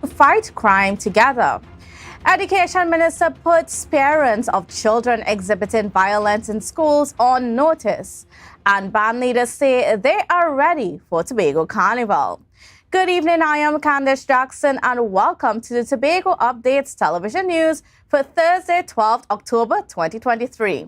fight crime together. Education Minister puts parents of children exhibiting violence in schools on notice, and band leaders say they are ready for Tobago Carnival. Good evening, I am Candice Jackson and welcome to the Tobago Updates television news for Thursday, 12th October 2023.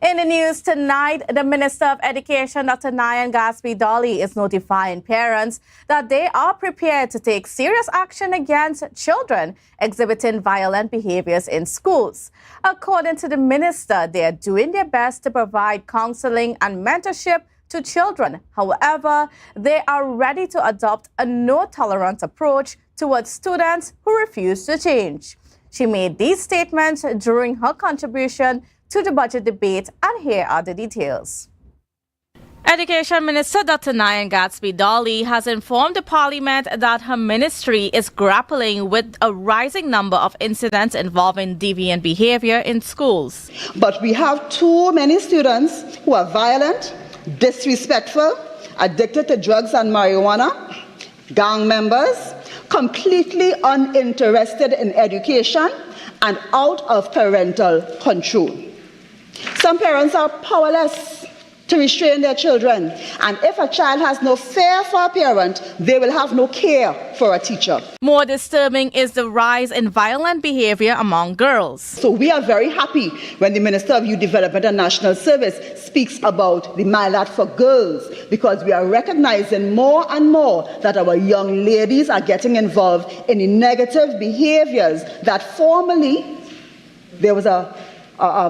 In the news tonight, the Minister of Education, Dr. Nyan Gatsby-Dolly, is notifying parents that they are prepared to take serious action against children exhibiting violent behaviors in schools. According to the minister, they are doing their best to provide counseling and mentorship to children. However, they are ready to adopt a no-tolerance approach towards students who refuse to change. She made these statements during her contribution to the budget debate, and here are the details. Education Minister Dr. Nyan Gatsby-Dolly has informed the Parliament that her ministry is grappling with a rising number of incidents involving deviant behavior in schools. But we have too many students who are violent, disrespectful, addicted to drugs and marijuana, gang members, completely uninterested in education, and out of parental control. Some parents are powerless to restrain their children, and if a child has no fear for a parent, they will have no care for a teacher. More disturbing is the rise in violent behavior among girls. So we are very happy when the Minister of Youth Development and National Service speaks about the Milat for girls, because we are recognizing more and more that our young ladies are getting involved in the negative behaviors that formerly there was a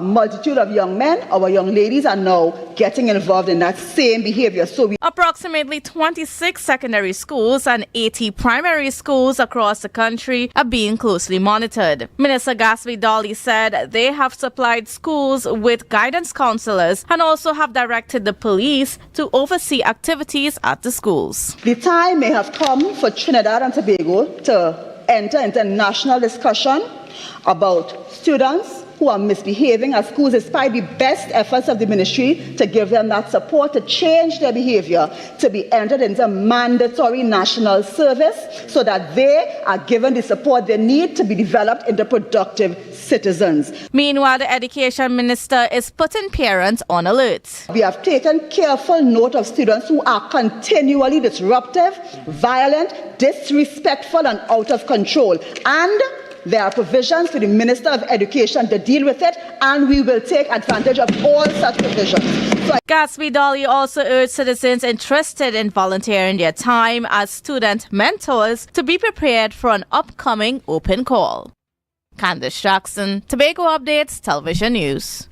multitude of young men. Our young ladies are now getting involved in that same behavior. Approximately 26 secondary schools and 80 primary schools across the country are being closely monitored. Minister Gatsby-Dolly said they have supplied schools with guidance counselors and also have directed the police to oversee activities at the schools. The time may have come for Trinidad and Tobago to enter into national discussion about students who are misbehaving at schools, despite the best efforts of the ministry to give them that support to change their behavior, to be entered into mandatory national service so that they are given the support they need to be developed into productive citizens. Meanwhile, the Education Minister is putting parents on alert. We have taken careful note of students who are continually disruptive, violent, disrespectful, and out of control. And there are provisions for the Minister of Education to deal with it, and we will take advantage of all such provisions. Gatsby-Dolly also urged citizens interested in volunteering their time as student mentors to be prepared for an upcoming open call. Candice Jackson, Tobago Updates Television News.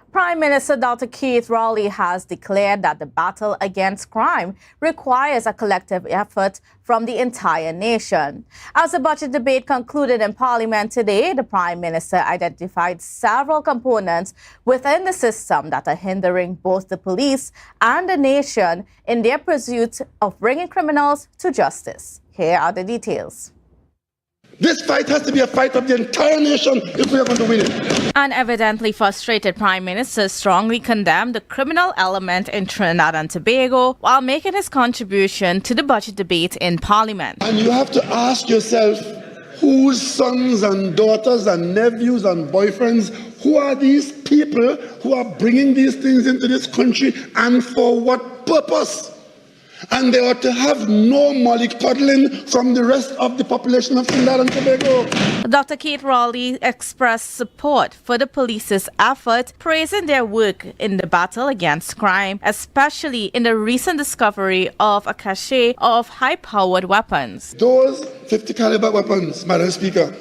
Prime Minister Dr. Keith Rowley has declared that the battle against crime requires a collective effort from the entire nation. As the budget debate concluded in Parliament today, the Prime Minister identified several components within the system that are hindering both the police and the nation in their pursuit of bringing criminals to justice. Here are the details. This fight has to be a fight of the entire nation if we are going to win it. An evidently frustrated Prime Minister strongly condemned the criminal element in Trinidad and Tobago while making his contribution to the budget debate in Parliament. And you have to ask yourself, whose sons and daughters and nephews and boyfriends, who are these people who are bringing these things into this country, and for what purpose? And they ought to have no mollycoddling from the rest of the population of Trinidad and Tobago. Dr. Keith Rowley expressed support for the police's effort, praising their work in the battle against crime, especially in the recent discovery of a cache of high-powered weapons. Those 50 caliber weapons, Madam Speaker,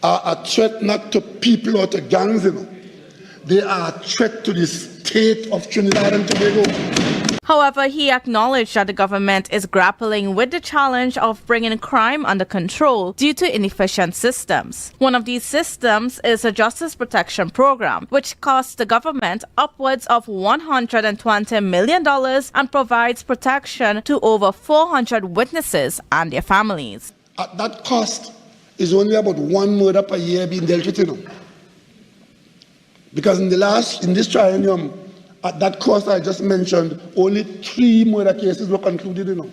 are a threat not to people or to gangs, you know. They are a threat to the state of Trinidad and Tobago. However, he acknowledged that the government is grappling with the challenge of bringing crime under control due to inefficient systems. One of these systems is a Justice Protection Program, which costs the government upwards of $120 million and provides protection to over 400 witnesses and their families. At that cost is only about one murder per year being dealt with, you know. Because in this triennium, at that cost I just mentioned, only 3 murder cases were concluded, you know.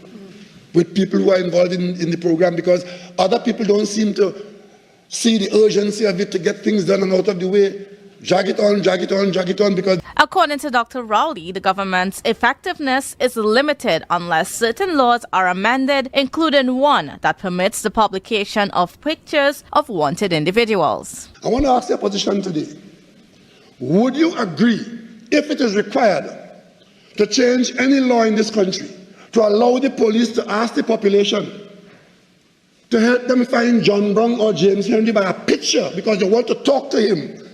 with people who are involved in the program, because other people don't seem to see the urgency of it to get things done and out of the way. Drag it on, drag it on, drag it on, because... According to Dr. Rowley, the government's effectiveness is limited unless certain laws are amended, including one that permits the publication of pictures of wanted individuals. I want to ask the opposition today, would you agree, if it is required, to change any law in this country, to allow the police to ask the population to help them find John Brown or James Henry by a picture because they want to talk to him?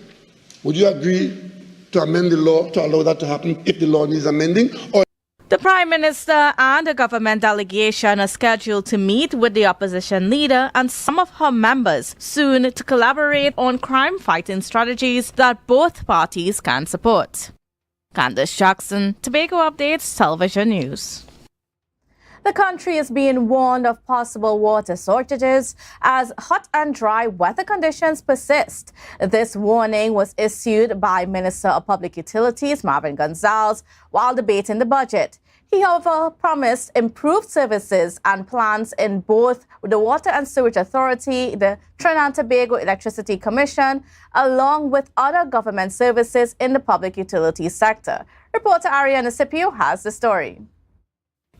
Would you agree to amend the law to allow that to happen if the law needs amending? Or the Prime Minister and a government delegation are scheduled to meet with the opposition leader and some of her members soon to collaborate on crime-fighting strategies that both parties can support. Candace Jackson, Tobago Updates Television News. The country is being warned of possible water shortages as hot and dry weather conditions persist. This warning was issued by Minister of Public Utilities Marvin Gonzalez while debating the budget. He, however, promised improved services and plans in both the Water and Sewage Authority, the Trinidad and Tobago Electricity Commission, along with other government services in the public utilities sector. Reporter Ariana Scipio has the story.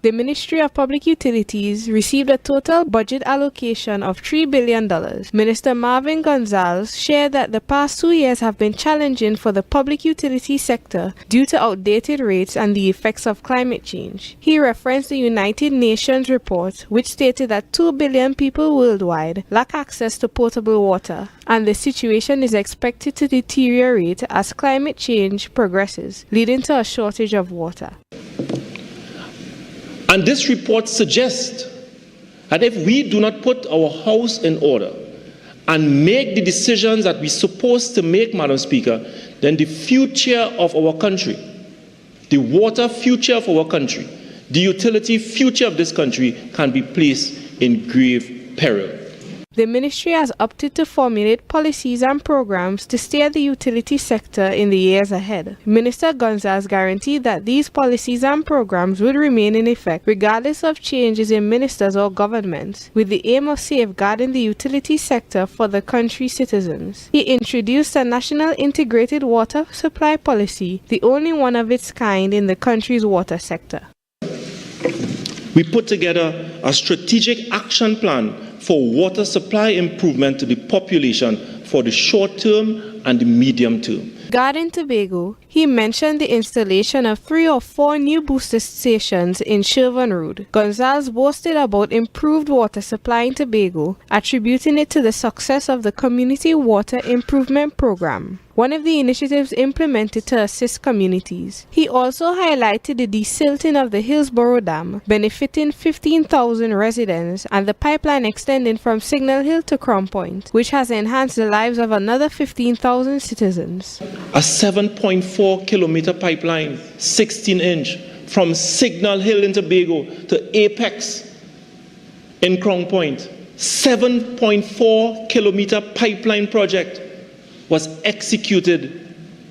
The Ministry of Public Utilities received a total budget allocation of $3 billion. Minister Marvin Gonzalez shared that the past 2 years have been challenging for the public utility sector due to outdated rates and the effects of climate change. He referenced the United Nations report, which stated that 2 billion people worldwide lack access to potable water, and the situation is expected to deteriorate as climate change progresses, leading to a shortage of water. And this report suggests that if we do not put our house in order and make the decisions that we're supposed to make, Madam Speaker, then the future of our country, the water future of our country, the utility future of this country can be placed in grave peril. The ministry has opted to formulate policies and programs to steer the utility sector in the years ahead. Minister Gonzalez guaranteed that these policies and programs would remain in effect regardless of changes in ministers or governments, with the aim of safeguarding the utility sector for the country's citizens. He introduced a national integrated water supply policy, the only one of its kind in the country's water sector. We put together a strategic action plan for water supply improvement to the population for the short term and the medium term. Regarding Tobago, he mentioned the installation of 3 or 4 new booster stations in Shervan Road. Gonzalez boasted about improved water supply in Tobago, attributing it to the success of the Community Water Improvement Program, one of the initiatives implemented to assist communities. He also highlighted the desilting of the Hillsborough Dam, benefiting 15,000 residents, and the pipeline extending from Signal Hill to Crown Point, which has enhanced the lives of another 15,000 citizens. A 7.4 kilometer pipeline, 16-inch, from Signal Hill in Tobago to Apex in Crown Point. 7.4 kilometer pipeline project was executed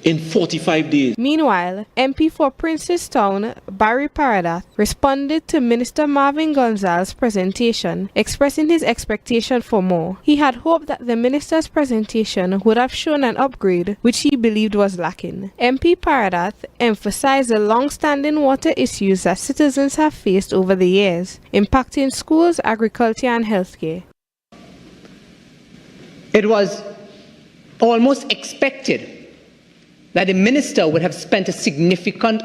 in 45 days. Meanwhile, MP for Princestown, Barry Paradath, responded to Minister Marvin Gonzalez's presentation, expressing his expectation for more. He had hoped that the minister's presentation would have shown an upgrade, which he believed was lacking. MP Paradath emphasized the long-standing water issues that citizens have faced over the years, impacting schools, agriculture, and healthcare. It was almost expected that the minister would have spent a significant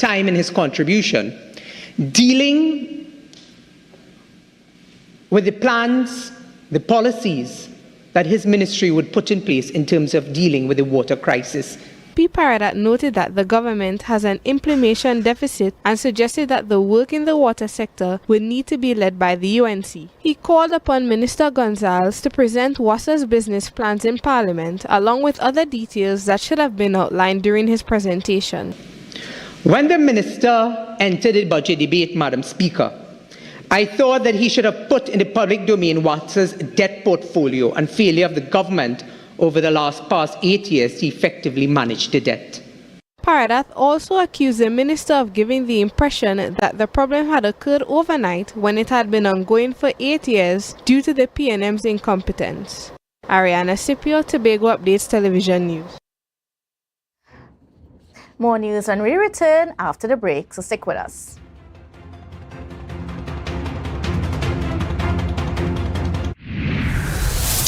time in his contribution dealing with the plans, the policies that his ministry would put in place in terms of dealing with the water crisis. P. Paradath noted that the government has an implementation deficit and suggested that the work in the water sector would need to be led by the UNC. He called upon Minister Gonzalez to present WASA's business plans in Parliament, along with other details that should have been outlined during his presentation. When the minister entered the budget debate, Madam Speaker, I thought that he should have put in the public domain WASA's debt portfolio and failure of the government over the past 8 years to effectively manage the debt. Paradath also accused the minister of giving the impression that the problem had occurred overnight when it had been ongoing for 8 years due to the PNM's incompetence. Ariana Scipio, Tobago Updates Television News. More news when we return after the break, so stick with us.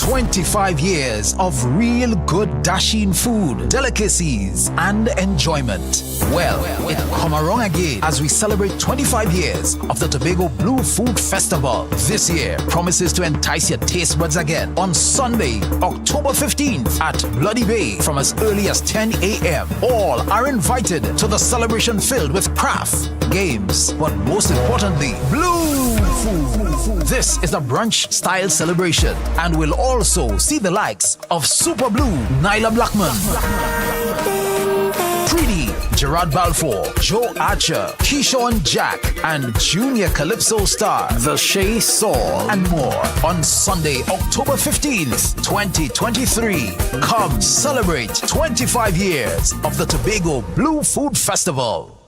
25 years of real good dashing food, delicacies, and enjoyment. Well, it come around again as we celebrate 25 years of the Tobago Blue Food Festival. This year promises to entice your taste buds again on Sunday, October 15th at Bloody Bay from as early as 10 a.m. All are invited to the celebration filled with craft, games, but most importantly, blue food. This is a brunch-style celebration and will also see the likes of Super Blue, Nyla Blackman, Pretty, Gerard Balfour, Joe Archer, Keyshawn Jack, and Junior Calypso star, The Shay Saul, and more on Sunday, October 15th, 2023. Come celebrate 25 years of the Tobago Blue Food Festival.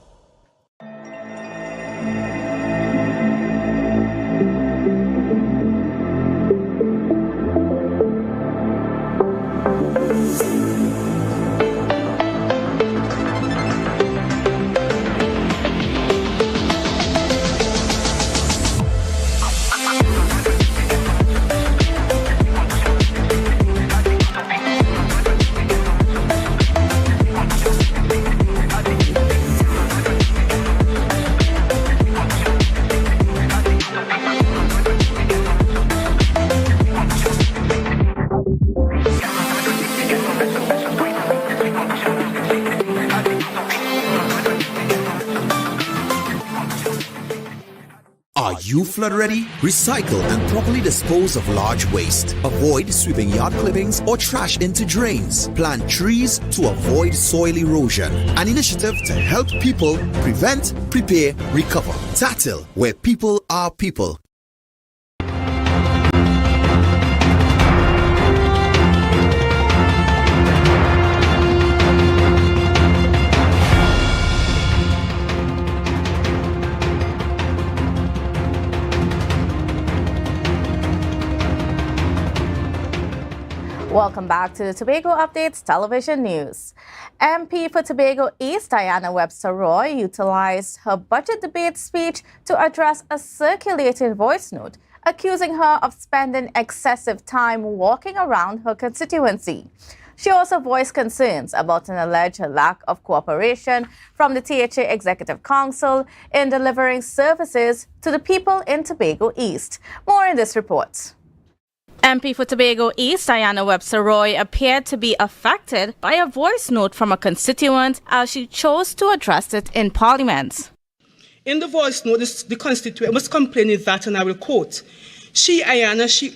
Are you flood ready? Recycle and properly dispose of large waste. Avoid sweeping yard clippings or trash into drains. Plant trees to avoid soil erosion. An initiative to help people prevent, prepare, recover. TATIL, where people are people. Welcome back to the Tobago Updates Television News. MP for Tobago East, Diana Webster Roy, utilized her budget debate speech to address a circulating voice note accusing her of spending excessive time walking around her constituency. She also voiced concerns about an alleged lack of cooperation from the THA Executive Council in delivering services to the people in Tobago East. More in this report. MP for Tobago East, Diana Webster Roy, appeared to be affected by a voice note from a constituent as she chose to address it in Parliament. In the voice note, the constituent was complaining that, and I will quote, she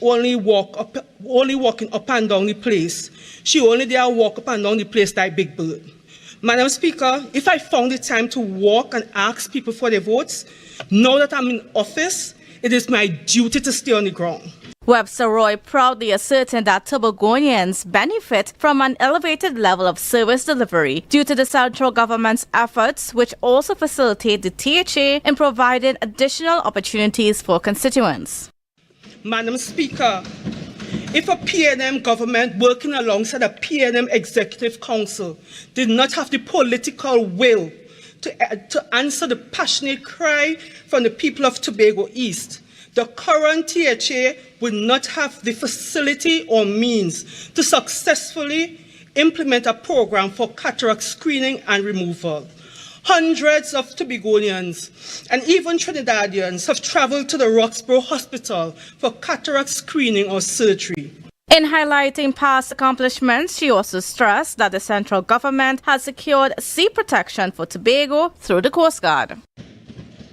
only walking up and down the place. She only dare walk up and down the place like Big Bird. Madam Speaker, if I found the time to walk and ask people for their votes, now that I'm in office, it is my duty to stay on the ground. Webster Roy proudly asserted that Tobagonians benefit from an elevated level of service delivery due to the central government's efforts, which also facilitate the THA in providing additional opportunities for constituents. Madam Speaker, if a PNM government working alongside a PNM Executive Council did not have the political will to answer the passionate cry from the people of Tobago East, the current THA would not have the facility or means to successfully implement a program for cataract screening and removal. Hundreds of Tobagonians and even Trinidadians have traveled to the Roxborough Hospital for cataract screening or surgery. In highlighting past accomplishments, she also stressed that the central government has secured sea protection for Tobago through the Coast Guard.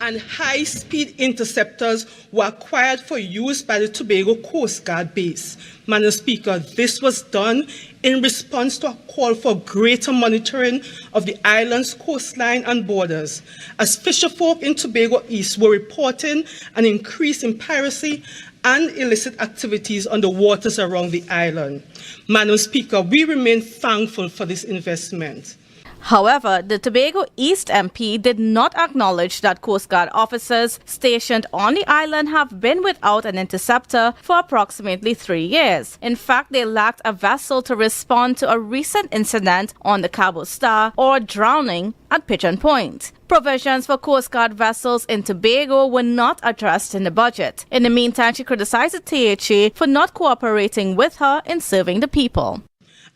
And high-speed interceptors were acquired for use by the Tobago Coast Guard base. Madam Speaker, this was done in response to a call for greater monitoring of the island's coastline and borders, as fisherfolk in Tobago East were reporting an increase in piracy and illicit activities on the waters around the island. Madam Speaker, we remain thankful for this investment. However, the Tobago East MP did not acknowledge that Coast Guard officers stationed on the island have been without an interceptor for approximately 3 years. In fact, they lacked a vessel to respond to a recent incident on the Cabo Star or drowning at Pigeon Point. Provisions for Coast Guard vessels in Tobago were not addressed in the budget. In the meantime, she criticized the THA for not cooperating with her in serving the people.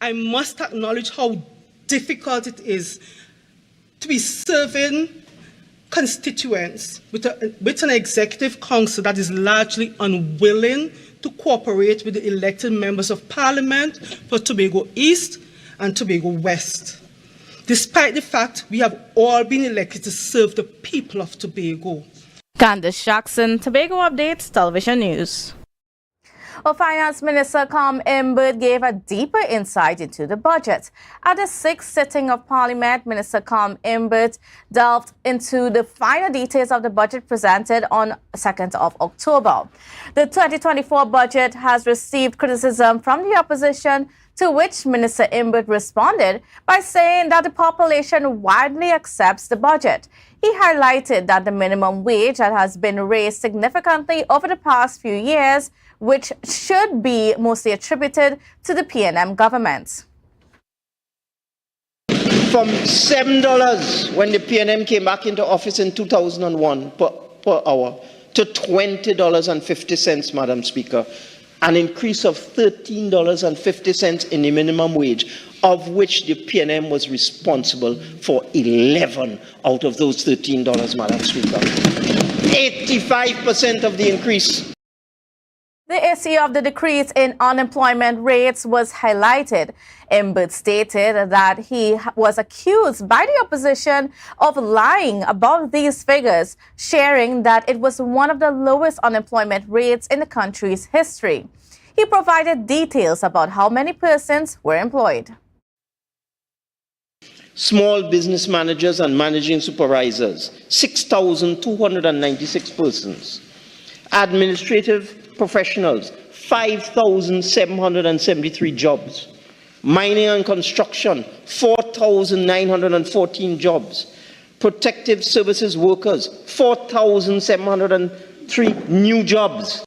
I must acknowledge how difficult it is to be serving constituents with an executive council that is largely unwilling to cooperate with the elected members of parliament for Tobago East and Tobago West, despite the fact we have all been elected to serve the people of Tobago. Candice Jackson, Tobago Updates, Television News. Well, Finance Minister Com Imbert gave a deeper insight into the budget. At the 6th sitting of Parliament, Minister Com Imbert delved into the finer details of the budget presented on 2nd of October. The 2024 budget has received criticism from the opposition, to which Minister Imbert responded by saying that the population widely accepts the budget. He highlighted that the minimum wage that has been raised significantly over the past few years, which should be mostly attributed to the PNM government. From $7 when the PNM came back into office in 2001 per hour to $20.50, Madam Speaker, an increase of $13.50 in the minimum wage, of which the PNM was responsible for 11 out of those $13, Madam Speaker. 85% of the increase. The issue of the decrease in unemployment rates was highlighted. Imbert stated that he was accused by the opposition of lying about these figures, sharing that it was one of the lowest unemployment rates in the country's history. He provided details about how many persons were employed. Small business managers and managing supervisors, 6,296 persons. Administrative professionals, 5,773 jobs. Mining and construction, 4,914 jobs. Protective services workers, 4,703 new jobs.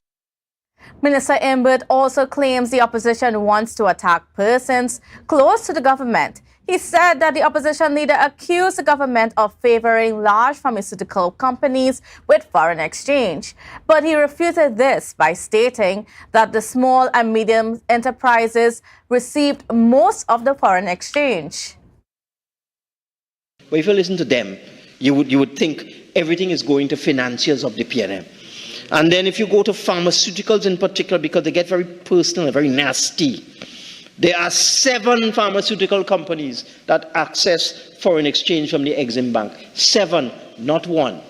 Minister Imbert also claims the opposition wants to attack persons close to the government. He said that the opposition leader accused the government of favoring large pharmaceutical companies with foreign exchange. But he refuted this by stating that the small and medium enterprises received most of the foreign exchange. But if you listen to them, you would think everything is going to financiers of the PNM. And then if you go to pharmaceuticals in particular, because they get very personal and very nasty, there are 7 pharmaceutical companies that access foreign exchange from the Exim Bank. 7, not 1.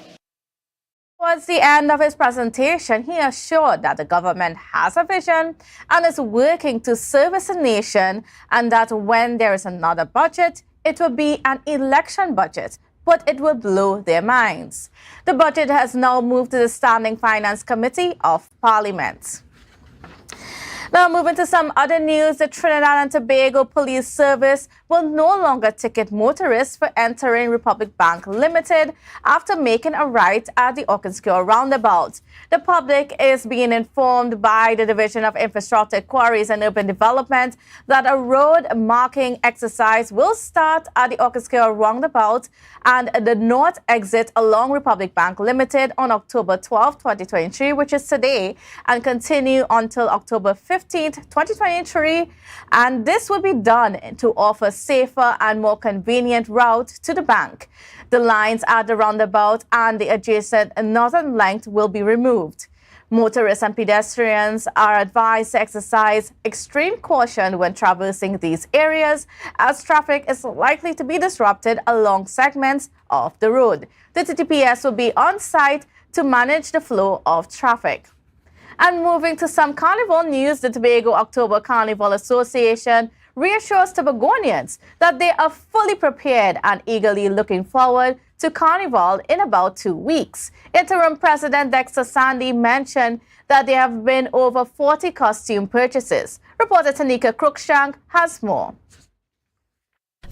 Towards the end of his presentation, he assured that the government has a vision and is working to service the nation, and that when there is another budget, it will be an election budget, but it will blow their minds. The budget has now moved to the Standing Finance Committee of Parliament. Now, moving to some other news, the Trinidad and Tobago Police Service will no longer ticket motorists for entering Republic Bank Limited after making a right at the Orchidskio roundabout. The public is being informed by the Division of Infrastructure, Quarries and Urban Development that a road marking exercise will start at the Orchidskio roundabout and the north exit along Republic Bank Limited on October 12, 2023, which is today, and continue until October 15th, 2023. And this will be done to offer safer and more convenient route to the bank. The lines at the roundabout and the adjacent northern length will be removed. Motorists and pedestrians are advised to exercise extreme caution when traversing these areas, as traffic is likely to be disrupted along segments of the road. The TTPS will be on site to manage the flow of traffic. And moving to some carnival news, the Tobago October Carnival Association reassures Tobagonians that they are fully prepared and eagerly looking forward to Carnival in about 2 weeks. Interim President Dexter Sandy mentioned that there have been over 40 costume purchases. Reporter Tanika Cruikshank has more.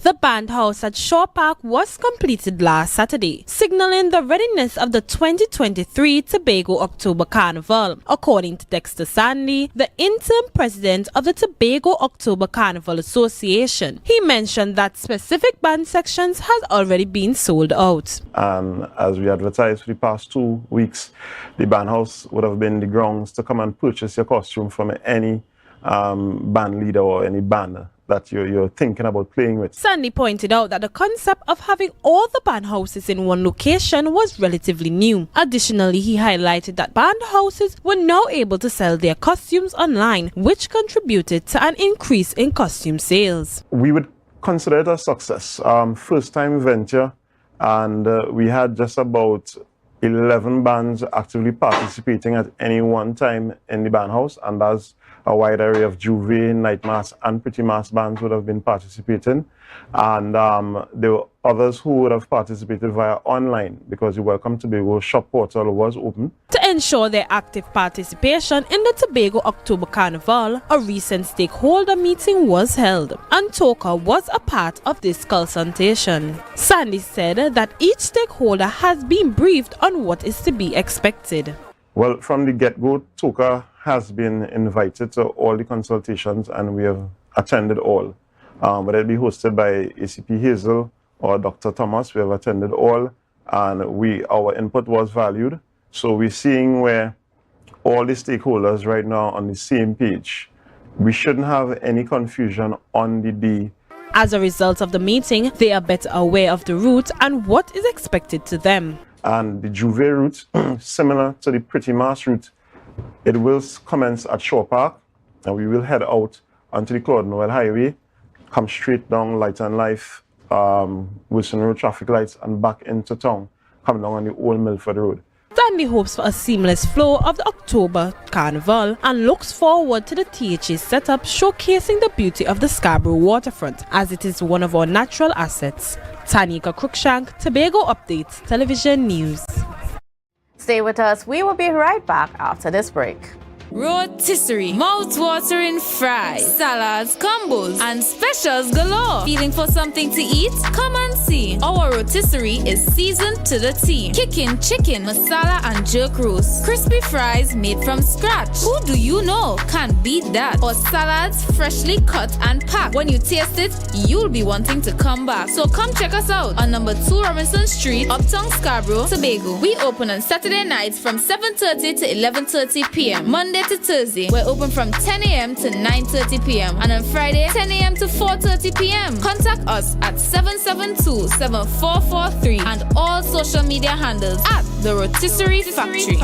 The band house at Shaw Park was completed last Saturday, signaling the readiness of the 2023 Tobago October Carnival. According to Dexter Sandy, the interim president of the Tobago October Carnival Association, he mentioned that specific band sections has already been sold out. And as we advertised for the past 2 weeks, the band house would have been the grounds to come and purchase your costume from any band leader or any band that you're thinking about playing with. Sandy pointed out that the concept of having all the band houses in one location was relatively new. Additionally, he highlighted that band houses were now able to sell their costumes online, which contributed to an increase in costume sales. We would consider it a success. First time venture, and we had just about 11 bands actively participating at any one time in the band house, and that's a wide array of Juve, night mass, and pretty mass bands would have been participating. And there were others who would have participated via online because the Welcome Tobago shop portal was open. To ensure their active participation in the Tobago October Carnival, a recent stakeholder meeting was held, and Toka was a part of this consultation. Sandy said that each stakeholder has been briefed on what is to be expected. Well, from the get-go, Toka has been invited to all the consultations, and we have attended all. Whether it be hosted by ACP Hazel or Dr. Thomas, we have attended all, and our input was valued. So we're seeing where all the stakeholders right now on the same page. We shouldn't have any confusion on the day. As a result of the meeting, they are better aware of the route and what is expected to them. And the Juve route, similar to the Pretty Mass route, it will commence at Shaw Park, and we will head out onto the Claude Noel Highway, come straight down Light and Life, Wilson Road traffic lights, and back into town, come down on the Old Milford Road. Sandy hopes for a seamless flow of the October Carnival and looks forward to the THA setup showcasing the beauty of the Scarborough waterfront, as it is one of our natural assets. Tanika Cruikshank, Tobago Updates Television News. Stay with us. We will be right back after this break. Rotisserie, mouth-watering fries, salads, combos, and specials galore. Feeling for something to eat? Come and see. Our rotisserie is seasoned to the T. Kicking chicken, masala, and jerk roast. Crispy fries made from scratch. Who do you know can beat that? Or salads freshly cut and packed. When you taste it, you'll be wanting to come back. So come check us out on number 2 Robinson Street, Uptown Scarborough, Tobago. We open on Saturday nights from 7:30 to 11:30 p.m. Monday to Thursday, we're open from 10 a.m. to 9:30 p.m. and on Friday, 10 a.m. to 4:30 p.m. Contact us at 772-7443 and all social media handles at The Rotisserie Factory.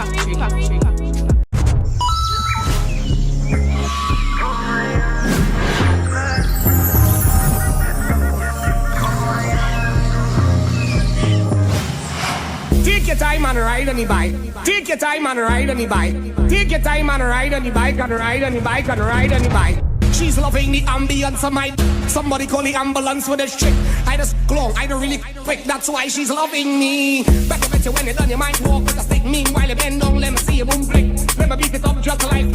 Take your time and ride on the bike. Take your time and ride on the bike. Take your time and ride on the bike and ride on the bike and ride on the bike. She's loving the ambience of my. Somebody call the ambulance with this chick. I just long, I don't really quick. That's why she's loving me. Better when you done, you might walk with a stick. Meanwhile, you bend down, let me see you boom flick. Let me beat it up just like.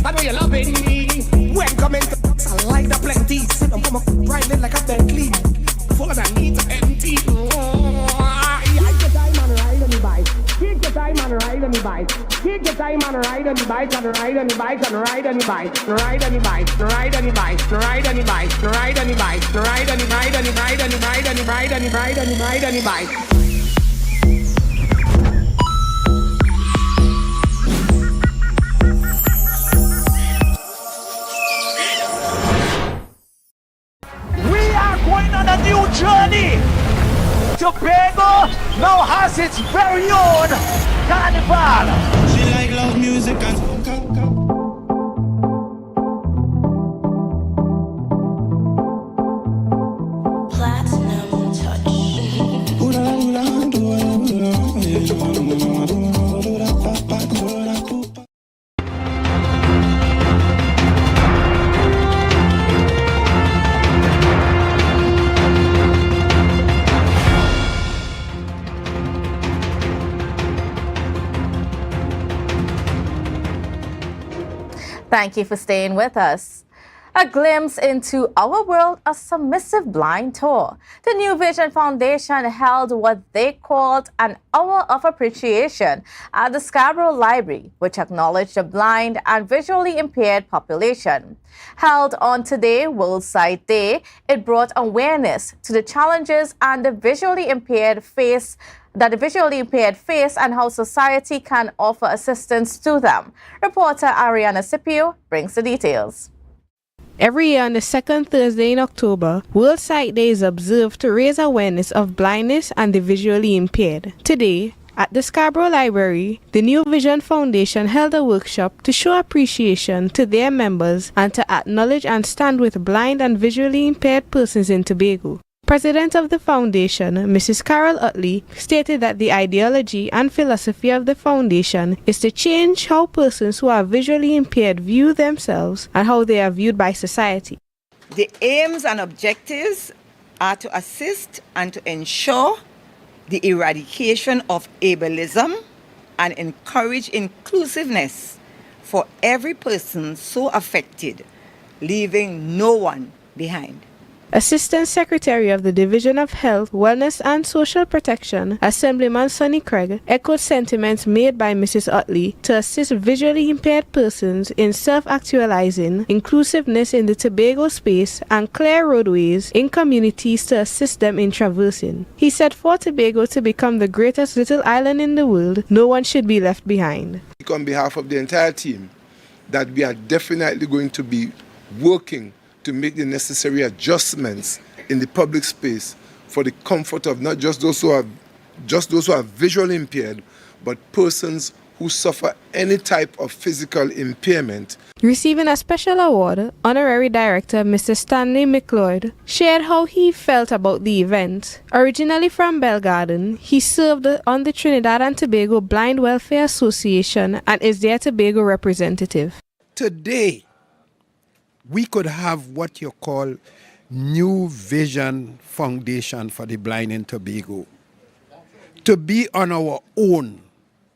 I know you're loving me. When coming to I like the plenty. Sit on my riding like a Bentley. Full than need to empty. Take your time and ride on the bike. Take your time and ride on the bike and ride on the bike and ride on the bike. Ride on the bike, ride on the bike, ride on the bike, ride on the bike, ride on the ride on the ride on the ride on the ride on the ride on the ride on the bike. We are going on a new journey. Tobago now has its very own carnival. She like loud music and platinum touch. Thank you for staying with us. A glimpse into our world, a submissive blind tour. The New Vision Foundation held what they called an hour of appreciation at the Scarborough Library, which acknowledged the blind and visually impaired population. Held on today, World Sight Day, it brought awareness to the challenges and the visually impaired face and how society can offer assistance to them. Reporter Ariana Scipio brings the details. Every year on the second Thursday in October, World Sight Day is observed to raise awareness of blindness and the visually impaired. Today, at the Scarborough Library, the New Vision Foundation held a workshop to show appreciation to their members and to acknowledge and stand with blind and visually impaired persons in Tobago. President of the foundation, Mrs. Carol Utley, stated that the ideology and philosophy of the foundation is to change how persons who are visually impaired view themselves and how they are viewed by society. The aims and objectives are to assist and to ensure the eradication of ableism and encourage inclusiveness for every person so affected, leaving no one behind. Assistant Secretary of the Division of Health, Wellness and Social Protection, Assemblyman Sonny Craig, echoed sentiments made by Mrs. Utley to assist visually impaired persons in self-actualizing, inclusiveness in the Tobago space, and clear roadways in communities to assist them in traversing. He said for Tobago to become the greatest little island in the world, no one should be left behind. On behalf of the entire team, that we are definitely going to be working to make the necessary adjustments in the public space for the comfort of not just those who are visually impaired, but persons who suffer any type of physical impairment. Receiving a special award, Honorary Director Mr. Stanley McLeod shared how he felt about the event. Originally from Belgarden, he served on the Trinidad and Tobago Blind Welfare Association and is their Tobago representative. Today, we could have what you call New Vision Foundation for the Blind in Tobago. To be on our own,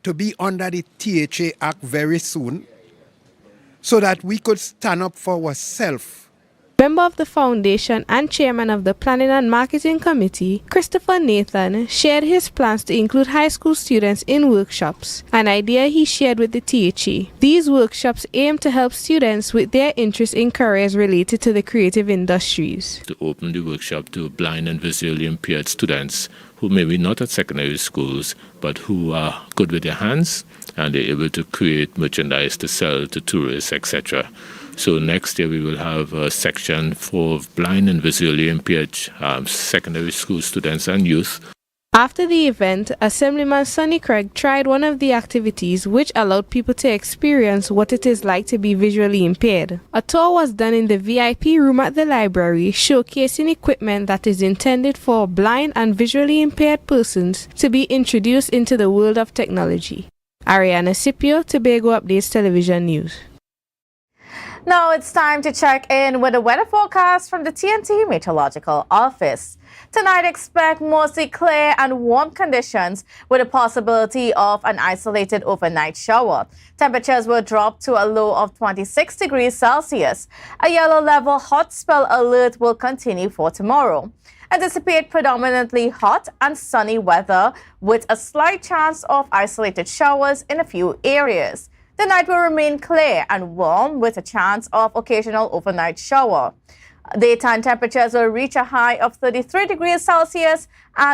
to be under the THA Act very soon, so that we could stand up for ourselves. Member of the foundation and chairman of the Planning and Marketing Committee, Christopher Nathan, shared his plans to include high school students in workshops, an idea he shared with the THA. These workshops aim to help students with their interest in careers related to the creative industries. To open the workshop to blind and visually impaired students who may be not at secondary schools, but who are good with their hands and they're able to create merchandise to sell to tourists, etc. So next year we will have a section for blind and visually impaired secondary school students and youth. After the event, Assemblyman Sonny Craig tried one of the activities which allowed people to experience what it is like to be visually impaired. A tour was done in the VIP room at the library, showcasing equipment that is intended for blind and visually impaired persons to be introduced into the world of technology. Ariana Scipio, Tobago Updates Television News. Now it's time to check in with the weather forecast from the TNT Meteorological Office. Tonight, expect mostly clear and warm conditions with a possibility of an isolated overnight shower. Temperatures will drop to a low of 26 degrees Celsius. A yellow level hot spell alert will continue for tomorrow. Anticipate predominantly hot and sunny weather with a slight chance of isolated showers in a few areas. The night will remain clear and warm with a chance of occasional overnight shower. Daytime temperatures will reach a high of 33 degrees Celsius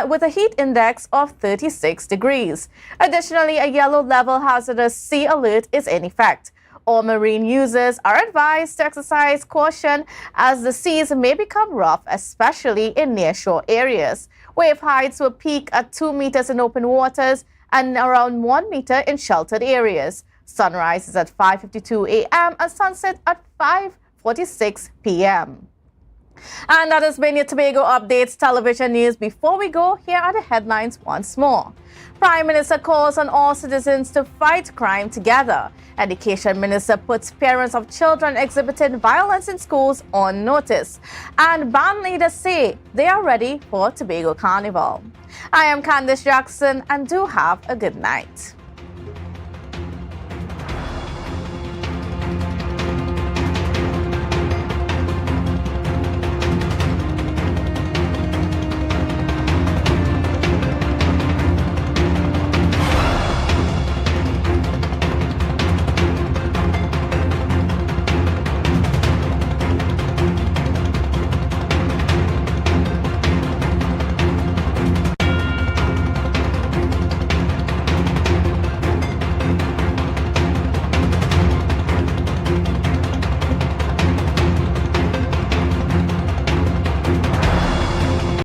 with a heat index of 36 degrees. Additionally, a yellow level hazardous sea alert is in effect. All marine users are advised to exercise caution as the seas may become rough, especially in nearshore areas. Wave heights will peak at 2 meters in open waters and around 1 meter in sheltered areas. Sunrise is at 5:52 a.m. and sunset at 5:46 p.m. And that has been your Tobago Updates television news. Before we go, here are the headlines once more. Prime Minister calls on all citizens to fight crime together. Education Minister puts parents of children exhibiting violence in schools on notice. And band leaders say they are ready for Tobago Carnival. I am Candice Jackson and do have a good night.